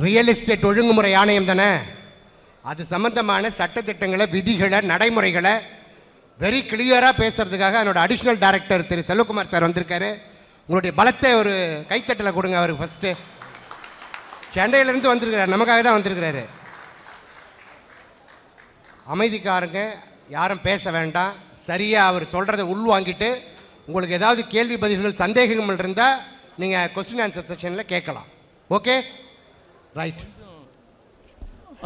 Real estate ஒழுங்குமுறை ஆணையம் தானே, அது சம்பந்தமான சட்டத்திட்டங்களை, விதிகளை, நடைமுறைகளை வெரி கிளியராக பேசுறதுக்காக என்னோட அடிஷ்னல் டைரக்டர் திரு செல்வகுமார் சார் வந்திருக்காரு. உங்களுடைய பலத்தை ஒரு கைத்தட்டலை கொடுங்க அவருக்கு. ஃபஸ்ட்டு சென்னையிலேருந்து வந்திருக்கிறார், நமக்காக தான் வந்திருக்கிறாரு. அமைதிக்காரங்க, யாரும் பேச வேண்டாம். சரியாக அவர் சொல்கிறத உள்வாங்கிட்டு உங்களுக்கு ஏதாவது கேள்வி பதில்கள் சந்தேகங்கள் இருந்தால் நீங்கள் கொஸ்டின் ஆன்சர் செக்ஷனில் கேட்கலாம். Okay, right.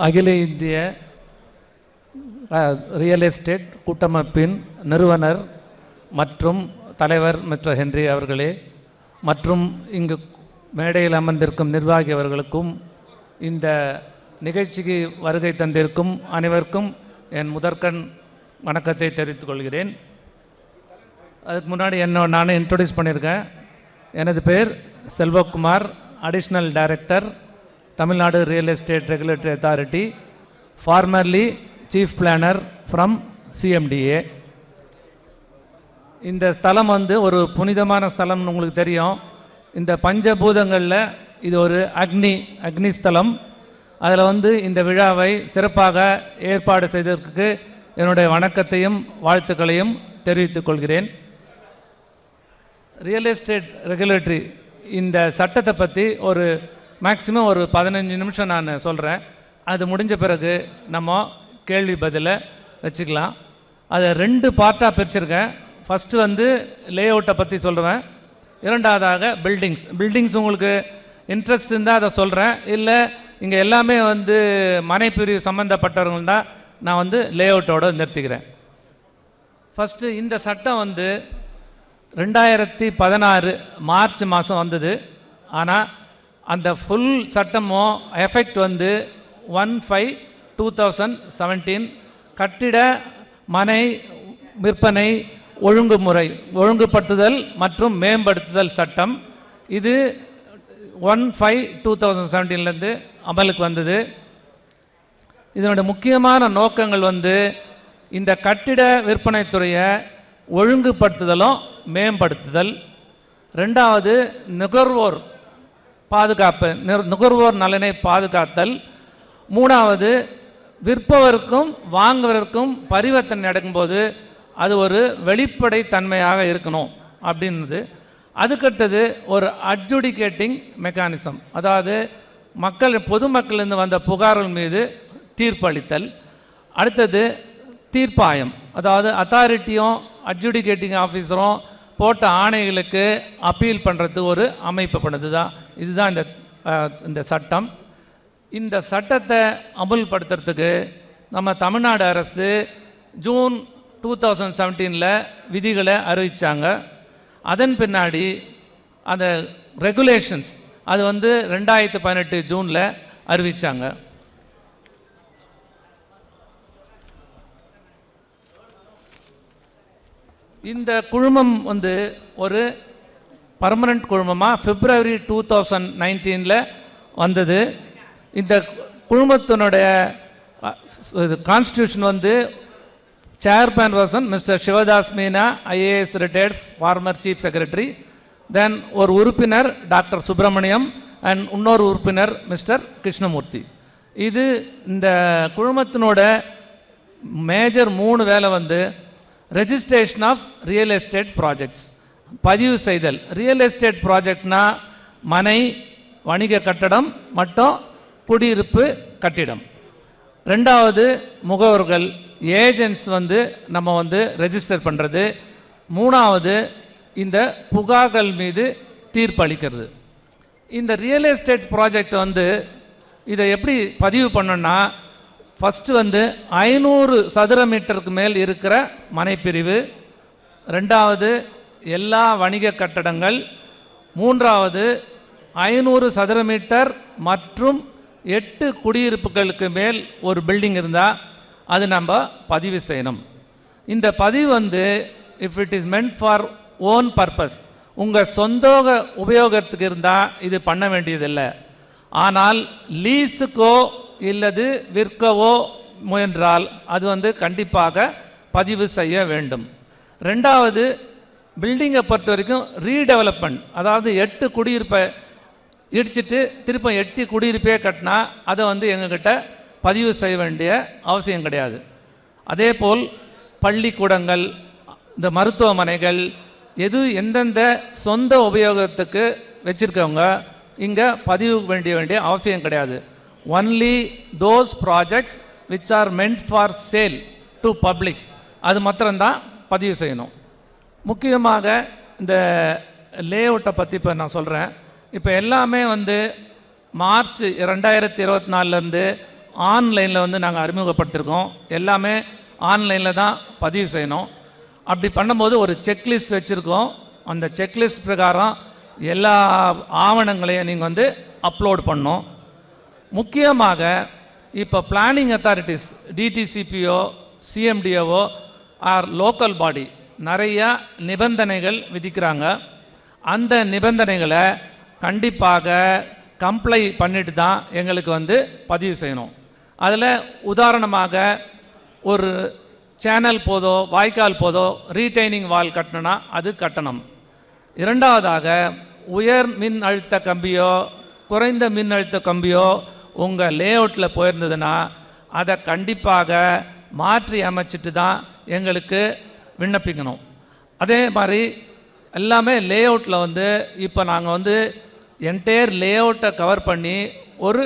அகில இந்திய ரியல் எஸ்டேட் கூட்டமைப்பின் நிறுவனர் மற்றும் தலைவர் மிஸ்டர் ஹென்றி அவர்களே, மற்றும் இங்கு மேடையில் அமர்ந்திருக்கும் நிர்வாகி அவர்களுக்கும், இந்த நிகழ்ச்சிக்கு வருகை தந்திருக்கும் அனைவருக்கும் என் முதற்கண் வணக்கத்தை தெரிவித்துக் கொள்கிறேன். அதுக்கு முன்னாடி நானே இன்ட்ரொடியூஸ் பண்ணியிருக்கேன். எனது பேர் Selvakumar, additional director, Tamil Nadu real estate regulatory authority, formerly chief planar from CMDA. இந்த ஸ்தலம் ஒரு புனிதமான ஸ்தலம்னு உங்களுக்கு தெரியும். இந்த பஞ்சபூதங்களில் இது ஒரு அக்னி ஸ்தலம். அதில் இந்த விழாவை சிறப்பாக ஏற்பாடு செய்ததற்கு என்னுடைய வணக்கத்தையும் வாழ்த்துக்களையும் தெரிவித்துக் கொள்கிறேன். ரியல் எஸ்டேட் ரெகுலேட்டரி இந்த சட்டத்தை பற்றி மேக்ஸிமம் 15 நிமிஷம் நான் சொல்கிறேன். அது முடிஞ்ச பிறகு நம்ம கேள்வி பதிலை வச்சுக்கலாம். அதை 2 பார்ட்டாக பிரிச்சிருக்கேன். ஃபஸ்ட்டு லே அவுட்டை பற்றி சொல்லுவேன். இரண்டாவதாக பில்டிங்ஸ் உங்களுக்கு இன்ட்ரெஸ்ட் இருந்தால் அதை சொல்கிறேன். இல்லை இங்கே எல்லாமே மனைப்பிரிவு சம்மந்தப்பட்டவர்கள் தான் நான் லே அவுட்டோடு நிறுத்திக்கிறேன். ஃபஸ்ட்டு இந்த சட்டம் 2016 மார்ச் மாதம் வந்தது. ஆனால் அந்த ஃபுல் சட்டமும் எஃபெக்ட் 1/5/2017 கட்டிட மனை விற்பனை ஒழுங்குபடுத்துதல் மற்றும் மேம்படுத்துதல் சட்டம். இது 1/5/2017 அமலுக்கு வந்தது. இதனுடைய முக்கியமான நோக்கங்கள் இந்த கட்டிட விற்பனை துறையை ஒழுங்குபடுத்துதலும் மேம்படுத்துதல். ரெண்டாவது, நுகர்வோர் பாதுகாப்பு, நுகர்வோர் நலனை பாதுகாத்தல். மூணாவது, விற்பவருக்கும் வாங்குவதற்கும் பரிவர்த்தனை நடக்கும்போது அது ஒரு வெளிப்படை தன்மையாக இருக்கணும் அப்படின்றது. அதுக்கடுத்தது ஒரு அட்ஜுடிகேட்டிங் மெக்கானிசம், அதாவது பொதுமக்களிருந்து வந்த புகார்கள் மீது தீர்ப்பளித்தல். அடுத்தது தீர்ப்பாயம், அதாவது அத்தாரிட்டியும் அட்ஜுடிகேட்டிங் ஆஃபீஸரும் போட்ட ஆணைகளுக்கு அப்பீல் பண்ணுறது ஒரு அமைப்பு பண்ணது தான். இதுதான் இந்த சட்டம். இந்த சட்டத்தை அமுல்படுத்துறதுக்கு நம்ம தமிழ்நாடு அரசு ஜூன் 2017 விதிகளை அறிவித்தாங்க. அதன் பின்னாடி அந்த ரெகுலேஷன்ஸ் அது 2018 ஜூனில் அறிவித்தாங்க. இந்த குழுமம் ஒரு பர்மனண்ட் குழுமமாக பிப்ரவரி 2019 வந்தது. இந்த குழுமத்தினுடைய constitution chairman person mister Sivadas Meena, IAS retired, former chief secretary. Then ஒரு உறுப்பினர் டாக்டர் சுப்பிரமணியம் அண்ட் இன்னொரு உறுப்பினர் மிஸ்டர் கிருஷ்ணமூர்த்தி. இது இந்த குழுமத்தினோட மேஜர் 3 வேலை registration of real estate projects, பதிவு செய்தல். ரியல் எஸ்டேட் ப்ராஜெக்ட்னா மனை, வணிக கட்டடம் மற்றும் குடியிருப்பு கட்டிடம். ரெண்டாவது, முகவர்கள், ஏஜென்ட்ஸ் நம்ம ரெஜிஸ்டர் பண்ணுறது. மூணாவது, இந்த புகார்கள் மீது தீர்ப்பளிக்கிறது. இந்த ரியல் எஸ்டேட் ப்ராஜெக்ட் இதை எப்படி பதிவு பண்ணோன்னா, ஃபஸ்ட்டு 500 சதுர மீட்டருக்கு மேல் இருக்கிற மனைப்பிரிவு. ரெண்டாவது, எல்லா வணிக கட்டடங்கள். மூன்றாவது, 500 சதுர மீட்டர் மற்றும் 8 குடியிருப்புகளுக்கு மேல் ஒரு பில்டிங் இருந்தால் அது நம்ம பதிவு செய்யணும். இந்த பதிவு if it is meant for own purpose, உங்கள் சொந்த உபயோகத்துக்கு இருந்தால் இது பண்ண வேண்டியதில்லை. ஆனால் லீஸுக்கோ இல்லது விற்கவோ முயன்றால் அது கண்டிப்பாக பதிவு செய்ய வேண்டும். ரெண்டாவது, பில்டிங்கை பொறுத்த வரைக்கும் ரீடெவலப்மெண்ட், அதாவது 8 குடியிருப்பை இடிச்சிட்டு திரும்ப எட்டி குடியிருப்பே கட்டினா அதை வந்து எங்ககிட்ட பதிவு செய்ய வேண்டிய அவசியம் கிடையாது. அதே போல் பள்ளிக்கூடங்கள், இந்த மருத்துவமனைகள் எது எந்தெந்த சொந்த உபயோகத்துக்கு வச்சுருக்கவங்க இங்கே பதிவு வேண்டிய அவசியம் கிடையாது. Only those projects which are meant for sale to public, அது மாத்திரம்தான் பதிவு செய்யணும். முக்கியமாக இந்த லேஅவுட்டை பற்றி இப்போ நான் சொல்கிறேன். இப்போ எல்லாமே வந்து மார்ச் 2024 ஆன்லைனில் வந்து நாங்கள் அறிமுகப்படுத்தியிருக்கோம். எல்லாமே ஆன்லைனில் தான் பதிவு செய்யணும். அப்படி பண்ணும்போது ஒரு செக்லிஸ்ட் வச்சுருக்கோம். அந்த செக்லிஸ்ட் பிரகாரம் எல்லா ஆவணங்களையும் நீங்கள் வந்து அப்லோட் பண்ணணும். முக்கியமாக இப்போ planning authorities, DTCPO, CMDO or local body நிறையா நிபந்தனைகள் விதிக்கிறாங்க. அந்த நிபந்தனைகளை கண்டிப்பாக கம்ப்ளை பண்ணிட்டு தான் எங்களுக்கு வந்து பதிவு செய்யணும். அதில் உதாரணமாக ஒரு சேனல் போதோ வாய்க்கால் போதோ ரீட்டைனிங் வால் கட்டணும்னா அது கட்டணம். இரண்டாவதாக உயர் மின் அழுத்த கம்பியோ குறைந்த மின் அழுத்த கம்பியோ உங்கள் லேஅவுட்டில் போயிருந்ததுன்னா அதை கண்டிப்பாக மாற்றி அமைச்சிட்டு தான் எங்களுக்கு விண்ணப்பிக்கணும். அதே மாதிரி எல்லாமே லேஅவுட்டில் வந்து இப்போ நாங்கள் வந்து என்டையர் லேஅவுட்டை கவர் பண்ணி ஒரு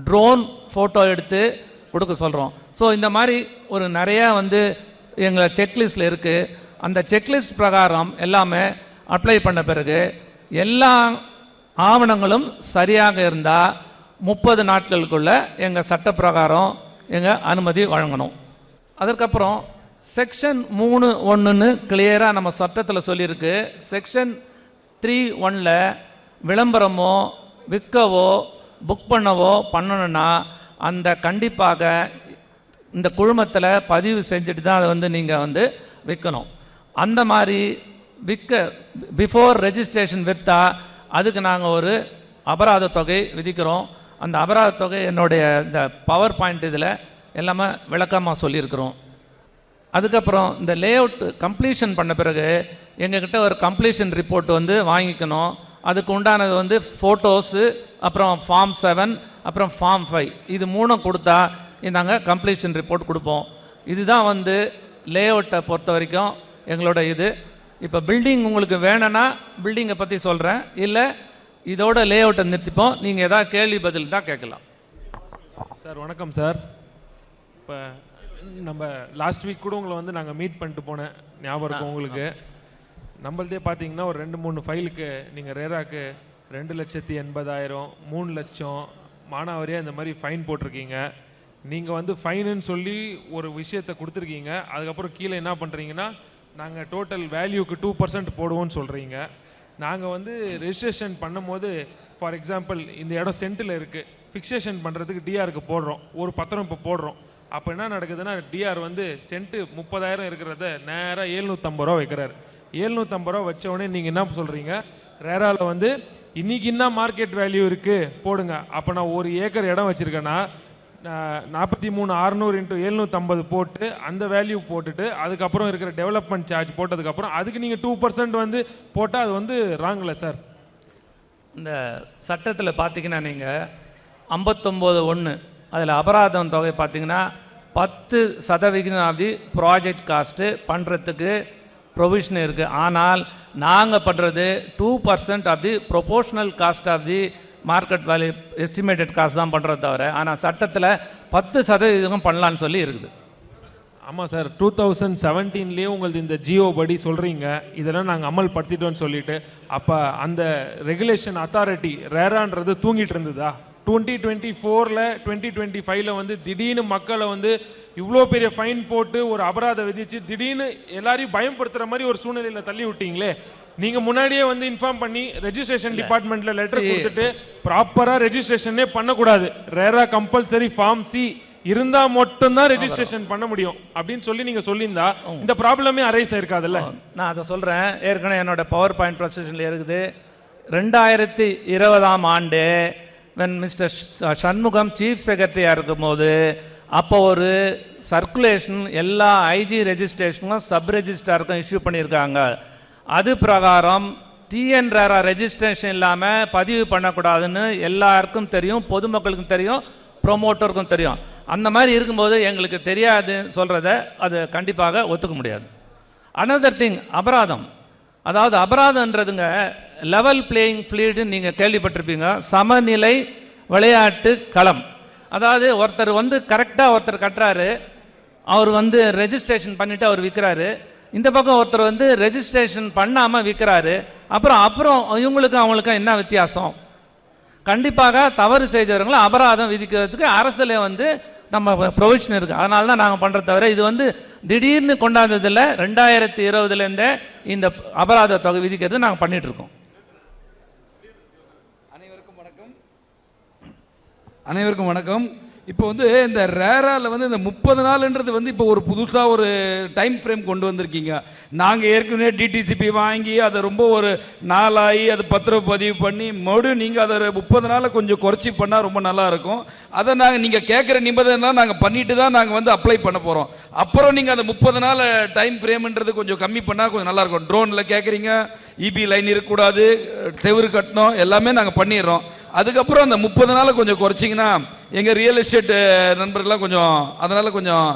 ட்ரோன் ஃபோட்டோ எடுத்து கொடுக்க சொல்கிறோம். ஸோ இந்த மாதிரி ஒரு நிறையா வந்து எங்கள் செக்லிஸ்ட்டில் இருக்குது. அந்த செக்லிஸ்ட் பிரகாரம் எல்லாமே அப்ளை பண்ண பிறகு எல்லா ஆவணங்களும் சரியாக இருந்தால் 30 நாட்களுக்குள்ள எங்கள் சட்ட பிரகாரம் எங்கள் அனுமதி வழங்கணும். அதற்கப்புறம் செக்ஷன் 3(1) கிளியராக நம்ம சட்டத்தில் சொல்லியிருக்கு. செக்ஷன் 3(1) விளம்பரமோ விற்கவோ புக் பண்ணவோ பண்ணணுன்னா அந்த கண்டிப்பாக இந்த குழுமத்தில் பதிவு செஞ்சுட்டு தான் அதை வந்து நீங்கள் வந்து விற்கணும். அந்த மாதிரி பிஃபோர் ரெஜிஸ்ட்ரேஷன் விற்றா அதுக்கு நாங்கள் ஒரு அபராத தொகை விதிக்கிறோம். அந்த அபராத தொகை என்னுடைய இந்த பவர் பாயிண்ட் இதில் எல்லாமே விளக்கமாக சொல்லியிருக்கிறோம். அதுக்கப்புறம் இந்த லேஅவுட் கம்ப்ளீஷன் பண்ண பிறகு எங்ககிட்ட ஒரு கம்ப்ளீஷன் ரிப்போர்ட் வந்து வாங்கிக்கணும். அதுக்கு உண்டானது வந்து ஃபோட்டோஸு, அப்புறம் ஃபார்ம் 7, அப்புறம் ஃபார்ம் 5, இது 3 கொடுத்தா நாங்கள் கம்ப்ளீஷன் ரிப்போர்ட் கொடுப்போம். இதுதான் வந்து லேஅவுட்டை பொறுத்த வரைக்கும் எங்களோட இது. இப்போ பில்டிங் உங்களுக்கு வேணும்னா பில்டிங்கை பற்றி சொல்கிறேன், இல்லை இதோட லேஅவுட்டை நிறுத்திப்போம். நீங்கள் எதாவது கேள்வி பதில் தான் கேட்கலாம். சார் வணக்கம் சார். இப்போ நம்ம லாஸ்ட் வீக் கூட உங்களை வந்து நாங்கள் மீட் பண்ணிட்டு போனேன், ஞாபகம் இருக்கும் உங்களுக்கு? நம்மள்தே பார்த்தீங்கன்னா ஒரு 2-3 ஃபைலுக்கு நீங்கள் ரேராக்கு 2,80,000, 3 லட்சம் மானாவாரியாக இந்த மாதிரி ஃபைன் போட்டிருக்கீங்க. நீங்கள் வந்து ஃபைனுன்னு சொல்லி ஒரு விஷயத்தை கொடுத்துருக்கீங்க. அதுக்கப்புறம் கீழே என்ன பண்ணுறீங்கன்னா நாங்கள் டோட்டல் வேல்யூக்கு 2% போடுவோன்னு சொல்கிறீங்க. நாங்கள் வந்து ரெஜிஸ்ட்ரேஷன் பண்ணும்போது ஃபார் எக்ஸாம்பிள் இந்த இடம் சென்ட்டில் இருக்குது, ஃபிக்ஸேஷன் பண்ணுறதுக்கு டிஆருக்கு போடுறோம், ஒரு பத்திரம் இப்போ போடுறோம். அப்போ என்ன நடக்குதுன்னா டிஆர் வந்து சென்ட்டு 30,000 இருக்கிறத நேராக 750 ரூபா வைக்கிறாரு. 750 ரூபா வச்ச உடனே நீங்கள் என்ன சொல்கிறீங்க, ரேராவில் வந்து இன்றைக்கி என்ன மார்க்கெட் வேல்யூ இருக்குது போடுங்க. அப்போ நான் 1 ஏக்கர் இடம் வச்சுருக்கேன்னா 43,600 × 750 போட்டு அந்த வேல்யூ போட்டுட்டு அதுக்கப்புறம் இருக்கிற டெவலப்மெண்ட் சார்ஜ் போட்டதுக்கப்புறம் அதுக்கு நீங்கள் 2% வந்து போட்டால் அது வந்து ராங்கில்ல சார்? இந்த சட்டத்தில் பார்த்தீங்கன்னா நீங்கள் 59(1) அதில் அபராதம் தொகை பார்த்தீங்கன்னா 10% ஆஃப் தி ப்ராஜெக்ட் காஸ்ட்டு பண்ணுறதுக்கு ப்ரொவிஷன் இருக்குது. ஆனால் நாங்கள் பண்ணுறது 2% of the proportional cost of the market value estimated cost தான் பண்ணுறது தவிர, ஆனால் சட்டத்தில் 10% பண்ணலான்னு சொல்லி இருக்குது. ஆமாம் சார், 2017 உங்களுக்கு இந்த ஜியோ படி சொல்கிறீங்க இதெல்லாம் நாங்கள் அமல்படுத்திட்டோன்னு சொல்லிட்டு. அப்போ அந்த ரெகுலேஷன் அத்தாரிட்டி ரேரான்றது தூங்கிட்டு இருந்ததா? 2024 2025 வந்து திடீர்னு மக்களை வந்து இவ்வளோ பெரிய ஃபைன் போட்டு ஒரு அபராதம் விதிச்சு திடீர்னு எல்லாரையும் பயன்படுத்துகிற மாதிரி ஒரு சூழ்நிலையில் தள்ளி விட்டீங்களே. நீங்கள் முன்னாடியே வந்து இன்ஃபார்ம் பண்ணி ரெஜிஸ்ட்ரேஷன் டிபார்ட்மெண்ட்டில் லெட்டர் கொடுத்துட்டு ப்ராப்பராக ரெஜிஸ்ட்ரேஷனே பண்ணக்கூடாது, ரேரா கம்பல்சரி ஃபார்ம் C இருந்தால் மட்டும்தான் ரெஜிஸ்ட்ரேஷன் பண்ண முடியும் அப்படின்னு சொல்லி நீங்கள் சொல்லியிருந்தா இந்த ப்ராப்ளமே அரைஸ் ஆயிருக்காதுல்ல? நான் அதை சொல்கிறேன். ஏற்கனவே என்னோட பவர் பாயிண்ட் ப்ரெசன்டேஷனில் இருக்குது. 2020 ஆண்டு when மிஸ்டர் சண்முகம் சீஃப் செக்ரட்டரியாக இருக்கும்போது அப்போ ஒரு சர்க்குலேஷன் எல்லா ஐஜி ரெஜிஸ்ட்ரேஷனும் சப் ரெஜிஸ்ட்ராருக்கும் இஷ்யூ பண்ணியிருக்காங்க. அது பிரகாரம் டிஎன் ரேரா ரெஜிஸ்ட்ரேஷன் இல்லாமல் பதிவு பண்ணக்கூடாதுன்னு எல்லாருக்கும் தெரியும், பொதுமக்களுக்கும் தெரியும், ப்ரொமோட்டருக்கும் தெரியும். அந்த மாதிரி இருக்கும்போது எங்களுக்கு தெரியாது சொல்கிறத அது கண்டிப்பாக ஒத்துக்க முடியாது. அனதர் திங், அபராதம். அதாவது அபராதம்ன்றதுங்க லெவல் பிளேயிங் ஃபீல்டுன்னு நீங்கள் கேள்விப்பட்டிருப்பீங்க. சமநிலை விளையாட்டு களம். அதாவது ஒருத்தர் வந்து கரெக்டாக ஒருத்தர் கட்டுறாரு, அவர் வந்து ரெஜிஸ்ட்ரேஷன் பண்ணிவிட்டு அவர் விற்கிறாரு. இந்த பக்கம் ஒருத்தர் வந்து ரெஜிஸ்ட்ரேஷன் பண்ணாமல் விற்கிறாரு. அப்புறம் இவங்களுக்கும் அவங்களுக்கும் என்ன வித்தியாசம்? கண்டிப்பாக தவறு செய்தவர்களை அபராதம் விதிக்கிறதுக்கு அரசில் வந்து நம்ம ப்ரொவிஷன் இருக்குது. அதனால தான் நாங்கள் பண்ணுறத தவிர இது வந்து திடீர்னு கொண்டாந்ததில் 2020 இந்த அபராத தொகை விதிக்கிறது நாங்கள் பண்ணிகிட்ருக்கோம். அனைவருக்கும் வணக்கம். இப்போ வந்து இந்த ரேராவில் வந்து இந்த 30 நாள்ன்றது வந்து இப்போ ஒரு புதுசாக ஒரு டைம் ஃப்ரேம் கொண்டு வந்திருக்கீங்க. நாங்கள் ஏற்கனவே டிடிசிபி வாங்கி அதை ரொம்ப ஒரு நாளாகி அது பத்திரப்பதிவு பண்ணி மறுபடியும் நீங்கள் அதை 30 நாளை கொஞ்சம் குறைச்சி பண்ணால் ரொம்ப நல்லாயிருக்கும். அதை நீங்கள் கேட்குற நிபந்தனை நாங்கள் பண்ணிட்டு தான் நாங்கள் வந்து அப்ளை பண்ண போகிறோம். அப்புறம் நீங்கள் அந்த 30 நாள் டைம் ஃப்ரேம்ன்றது கொஞ்சம் கம்மி பண்ணால் கொஞ்சம் நல்லாயிருக்கும். ட்ரோனில் கேட்குறீங்க, இபி லைன் இருக்கக்கூடாது, செவுறு கட்டணும், எல்லாமே நாங்கள் பண்ணிடுறோம். அதுக்கப்புறம் அந்த 30 நாளை கொஞ்சம் குறைச்சிங்கன்னா எங்கள் ரியல் எஸ்டேட் நண்பர்கள்லாம் கொஞ்சம் அதனால் கொஞ்சம்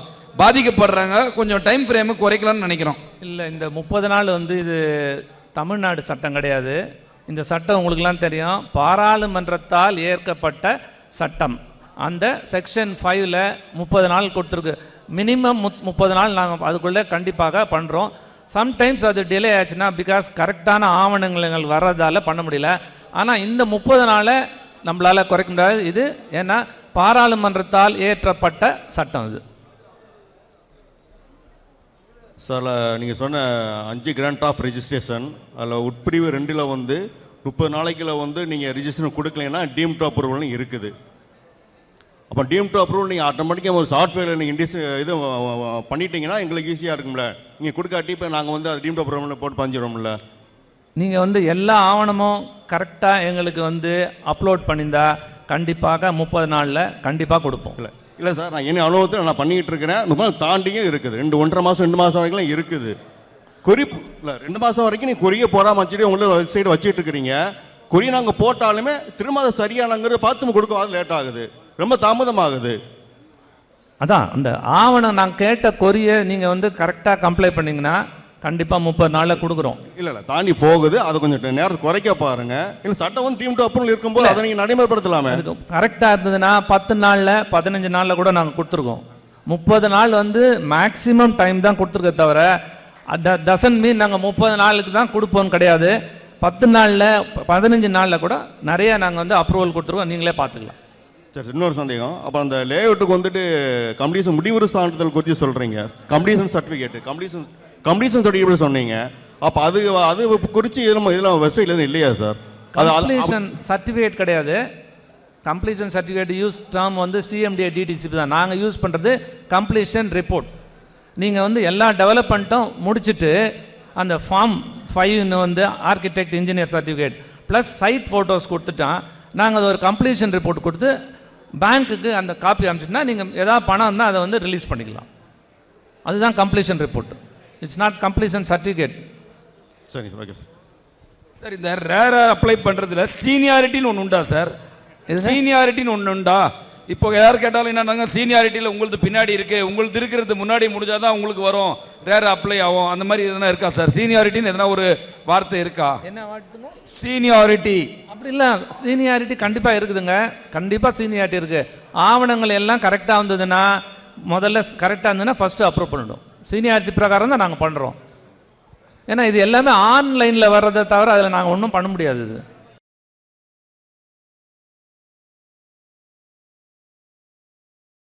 பாதிக்கப்படுறாங்க. கொஞ்சம் டைம் ஃப்ரேமை குறைக்கலாம்னு நினைக்கிறோம். இல்லை, இந்த 30 நாள் வந்து இது தமிழ்நாடு சட்டம் கிடையாது. இந்த சட்டம் உங்களுக்கெல்லாம் தெரியும், பாராளுமன்றத்தால் ஏற்கப்பட்ட சட்டம். அந்த செக்ஷன் 5ல் 30 நாள் கொடுத்துருக்கு. மினிமம் 30 நாள் நாங்கள் அதுக்குள்ளே கண்டிப்பாக பண்ணுறோம். சம்டைம்ஸ் அது டிலே ஆச்சுன்னா பிகாஸ் கரெக்டான ஆவணங்கள் வர்றதால பண்ண முடியல. ஆனால் இந்த 30 நாளை நம்மளால் குறைக்க முடியாது. இது ஏன்னா பாராளுமன்றத்தால் ஏற்றப்பட்ட சட்டம் இது. சார், நீங்கள் சொன்ன 5 கிராண்ட் ஆஃப் ரெஜிஸ்ட்ரேஷன் அதில் உட்பிரிவு 2ல் வந்து 30 நாளைக்குள்ள வந்து நீங்கள் ரிஜிஸ்ட்ரேஷன் கொடுக்கலைன்னா டீம் டு அப்ரூவல்னு இருக்குது. அப்போ டீம் டு அப்ரூவல் நீங்கள் ஆட்டோமேட்டிக்காக ஒரு சாஃப்ட்வேரில் நீங்கள் இது பண்ணிட்டீங்கன்னா எங்களுக்கு ஈஸியாக இருக்கும்ல. நீங்கள் கொடுக்காட்டி இப்போ நாங்கள் வந்து அது டீம் டு அப்ரூவல் போட்டு பஞ்சிடுவோம்ல. நீங்கள் வந்து எல்லா ஆவணமும் கரெக்டாக எங்களுக்கு வந்து அப்லோட் பண்ணியிருந்தா கண்டிப்பாக 30 நாளில் கண்டிப்பாக கொடுப்போம். இல்லை சார், நான் என்ன அனுபவத்தில் நான் பண்ணிக்கிட்டு இருக்கிறேன். 30 நாள் தாண்டியும் இருக்குது. 1.5 மாதம் 2 மாதம் வரைக்கும் இருக்குது. குறிப்பு இல்லை, 2 மாதம் வரைக்கும் நீங்கள் குறிய போடாமல் வச்சுட்டு உங்களை வெப்சைட் வச்சுட்டு இருக்கிறீங்க. குறி நாங்கள் போட்டாலுமே திரும்ப அதை சரியானங்கிறது பார்த்து கொடுக்கும். அது லேட் ஆகுது, ரொம்ப தாமதமாகுது. அதான் அந்த ஆவணம் நான் கேட்ட கொரியை நீங்கள் வந்து கரெக்டாக கம்ப்ளைண்ட் பண்ணிங்கன்னா கண்டிப்பாக 30 நாளில் கொடுக்குறோம். இல்லை தாண்டி போகுது. அதை கொஞ்சம் நேரத்தை குறைக்க பாருங்க. இல்லை சட்டம் வந்து டீம் டு அப்ரூவல் இருக்கும்போது அதை நீங்கள் நடைமுறைப்படுத்தலாமே. கரெக்டாக இருந்ததுன்னா 10 நாளில் 15 நாளில் கூட நாங்கள் கொடுத்துருக்கோம். 30 நாள் வந்து மேக்ஸிமம் டைம் தான் கொடுத்துருக்க தவிர டசன் மீன் நாங்கள் 30 நாளுக்கு தான் கொடுப்போம் கிடையாது. 10 நாளில் 15 நாளில் கூட நிறைய நாங்கள் வந்து அப்ரூவல் கொடுத்துருக்கோம். நீங்களே பார்த்துக்கலாம். சரி, இன்னொரு சந்தேகம். அப்போ அந்த லேஅவுட்டுக்கு வந்துட்டு கம்ப்ளீஷன் முடிவுறு சான்றிதழ் குறித்து சொல்கிறீங்க. கம்ப்ளீஷன் சர்டிஃபிகேட் கம்ப்ளீஷன் சர்டிஃபிகேட் சொன்னீங்க. அப்போ அது குறித்து இதில் வெப்சைட்டில் எதுவும் இல்லையா சார்? கம்ப்ளீஷன் சர்டிஃபிகேட் கிடையாது. கம்ப்ளீஷன் சர்டிஃபிகேட் யூஸ் டேர்ம் வந்து சிஎம்டிஏ டிடிசிபி தான். நாங்கள் யூஸ் பண்ணுறது கம்ப்ளீஷன் ரிப்போர்ட். நீங்கள் வந்து எல்லா டெவலப்மெண்ட்டும் முடிச்சுட்டு அந்த ஃபார்ம் 5 வந்து architect engineer certificate plus site photos கொடுத்துட்டா நாங்கள் அது ஒரு கம்ப்ளீஷன் ரிப்போர்ட் கொடுத்து பேங்க்குக்கு அந்த காப்பி அனுப்பிச்சிட்டுனா நீங்கள் ஏதாவது பணம் இருந்தால் அதை வந்து ரிலீஸ் பண்ணிக்கலாம். அதுதான் completion report. It's not completion certificate. சரி, ஓகே சார். சார், இந்த ரேரா அப்ளை பண்ணுறதுல சீனியாரிட்டின்னு ஒன்று உண்டா சார்? சீனியாரிட்டின்னு ஒன்று உண்டா? இப்போ யார் கேட்டாலும் என்னன்னாங்க, சீனியாரிட்டியில் உங்களுக்கு பின்னாடி இருக்குது, உங்களுக்கு இருக்கிறது முன்னாடி முடிஞ்சால் தான் உங்களுக்கு வரும், ரேரா அப்ளை ஆகும், அந்த மாதிரி எதனா இருக்கா சார்? சீனியாரிட்டின்னு எதனா ஒரு வார்த்தை இருக்கா? என்ன வார்த்தைங்க? சீனியாரிட்டி. அப்படி இல்லை, சீனியாரிட்டி கண்டிப்பாக இருக்குதுங்க. கண்டிப்பாக சீனியாரிட்டி இருக்குது. ஆவணங்கள் எல்லாம் கரெக்டாக வந்ததுன்னா முதல்ல கரெக்டாக இருந்ததுன்னா ஃபஸ்ட்டு அப்ரூவ் பண்ணிவிடும். சீனியாரிட்டி பிரகாரம் தான் நாங்கள் பண்ணுறோம். ஏன்னா இது எல்லாமே ஆன்லைனில் வர்றதை தவிர அதில் நாங்கள் ஒன்றும் பண்ண முடியாது. இது